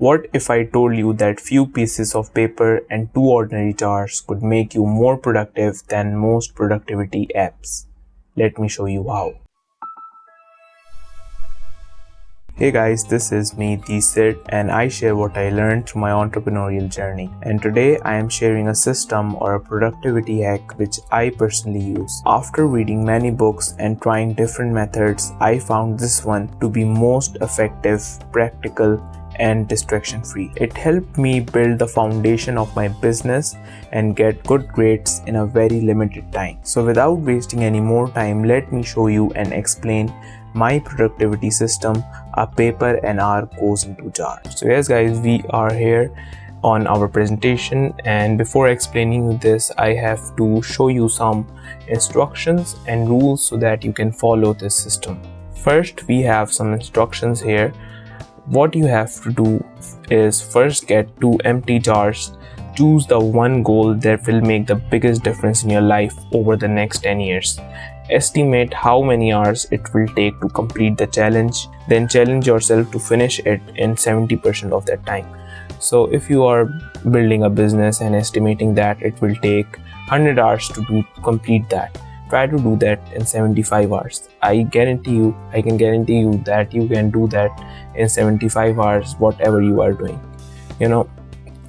What if I told you that few pieces of paper and two ordinary jars could make you more productive than most productivity apps? Let me show you how. Hey guys, this is me, TheSidd, and I share what I learned through my entrepreneurial journey. And today I am sharing a system or a productivity hack which I personally use. After reading many books and trying different methods, I found this one to be most effective, practical, and distraction free. It helped me build the foundation of my business and get good grades in a very limited time. So without wasting any more time, let me show you and explain my productivity system. A paper and hour goes into jar. So yes guys, we are here on our presentation, and before explaining you this, I have to show you some instructions and rules so that you can follow this system. First, we have some instructions here. What you have to do is first get two empty jars. Choose the one goal that will make the biggest difference in your life over the next 10 years. Estimate how many hours it will take to complete the challenge, then challenge yourself to finish it in 70% of that time. So if you are building a business and estimating that it will take 100 hours to complete that, try to do that in 75 hours. I can guarantee you that you can do that in 75 hours, whatever you are doing.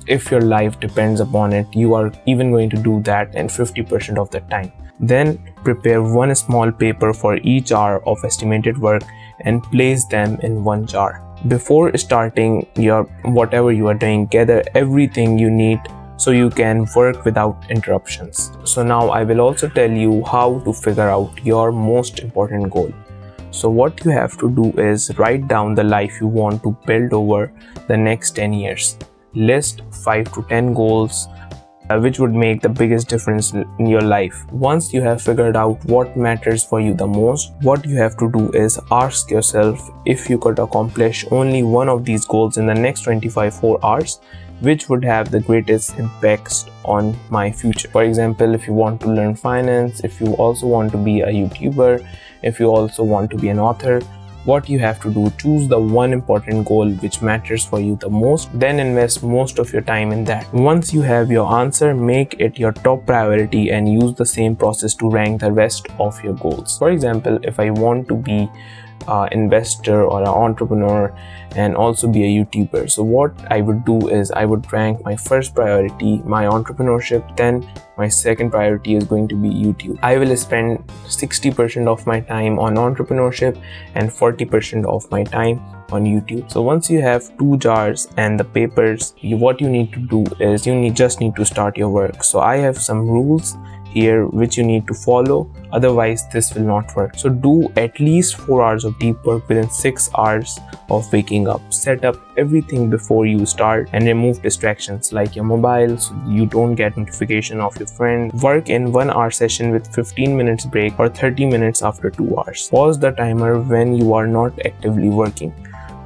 If your life depends upon it, you are even going to do that in 50% of the time. Then prepare one small paper for each hour of estimated work and place them in one jar. Before starting your whatever you are doing, gather everything you need so you can work without interruptions. So now I will also tell you how to figure out your most important goal. So what you have to do is write down the life you want to build over the next 10 years. List 5 to 10 goals which would make the biggest difference in your life. Once you have figured out what matters for you the most, what you have to do is ask yourself, if you could accomplish only one of these goals in the next 24 hours, which would have the greatest impact on my future. For example, if you want to learn finance, if you also want to be a YouTuber, if you also want to be an author, what you have to do, choose the one important goal which matters for you the most, then invest most of your time in that. Once you have your answer, make it your top priority and use the same process to rank the rest of your goals. For example, if I want to be an investor or an entrepreneur and also be a YouTuber, so what I would do is I would rank my first priority, my entrepreneurship, then my second priority is going to be YouTube. I will spend 60% of my time on entrepreneurship and 40% of my time on YouTube. So once you have two jars and the papers, what you need to do is just need to start your work. So I have some rules here which you need to follow, otherwise this will not work. So do at least 4 hours of deep work within 6 hours of waking up. Set up everything before you start and remove distractions like your mobile so you don't get notification of your friend. Work in 1 hour session with 15 minutes break or 30 minutes after 2 hours. Pause the timer when you are not actively working.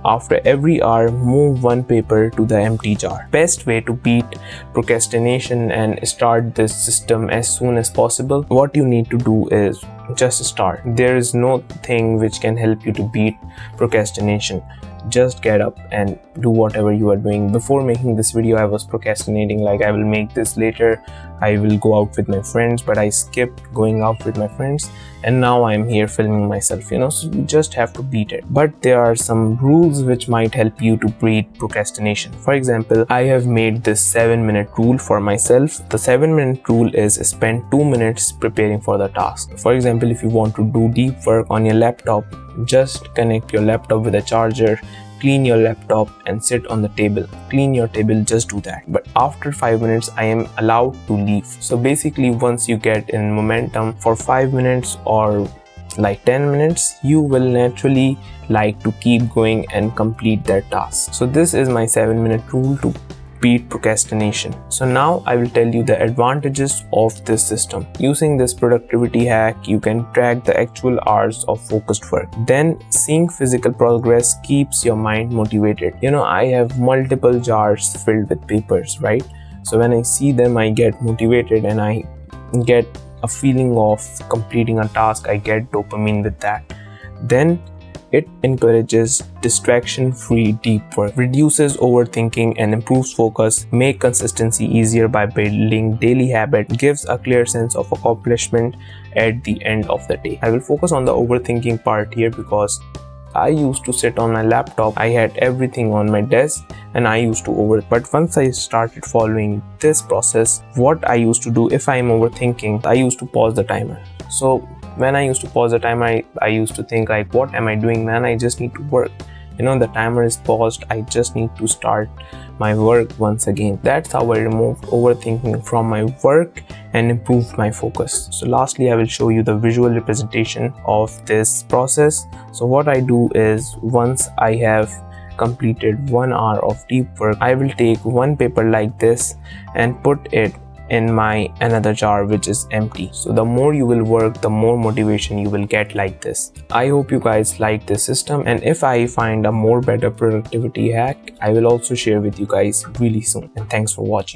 After every hour, move one paper to the empty jar. Best way to beat procrastination and start this system as soon as possible. What you need to do is just start. There is no thing which can help you to beat procrastination. Just get up and do whatever you are doing. Before making this video, I was procrastinating, like I will make this later, I will go out with my friends, but I skipped going out with my friends and now I'm here filming myself, so you just have to beat it. But there are some rules which might help you to beat procrastination. For example, I have made this 7-minute rule for myself. The 7-minute rule is spend 2 minutes preparing for the task. For example, if you want to do deep work on your laptop, just connect your laptop with a charger, clean your laptop and sit on the table. Clean your table, just do that. But after 5 minutes, I am allowed to leave. So basically, once you get in momentum for 5 minutes or like 10 minutes, you will naturally like to keep going and complete that task. So this is my 7-minute rule to beat procrastination. So now I will tell you the advantages of this system. Using this productivity hack, you can track the actual hours of focused work. Then seeing physical progress keeps your mind motivated. I have multiple jars filled with papers, right? So when I see them, I get motivated and I get a feeling of completing a task. I get dopamine with that. Then It encourages distraction-free deep work, reduces overthinking and improves focus, make consistency easier by building daily habit, gives a clear sense of accomplishment at the end of the day. I will focus on the overthinking part here because I used to sit on my laptop, I had everything on my desk and I used to but once I started following this process, what I used to do if I am overthinking, I used to pause the timer. So when I used to pause the timer, I used to think like, what am I doing, man? I just need to work. The timer is paused, I just need to start my work once again. That's how I removed overthinking from my work and improved my focus. So lastly, I will show you the visual representation of this process. So what I do is, once I have completed 1 hour of deep work, I will take one paper like this and put it in my another jar which is empty. So the more you will work, the more motivation you will get like this. I hope you guys like this system, and if I find a more better productivity hack, I will also share with you guys really soon. And thanks for watching.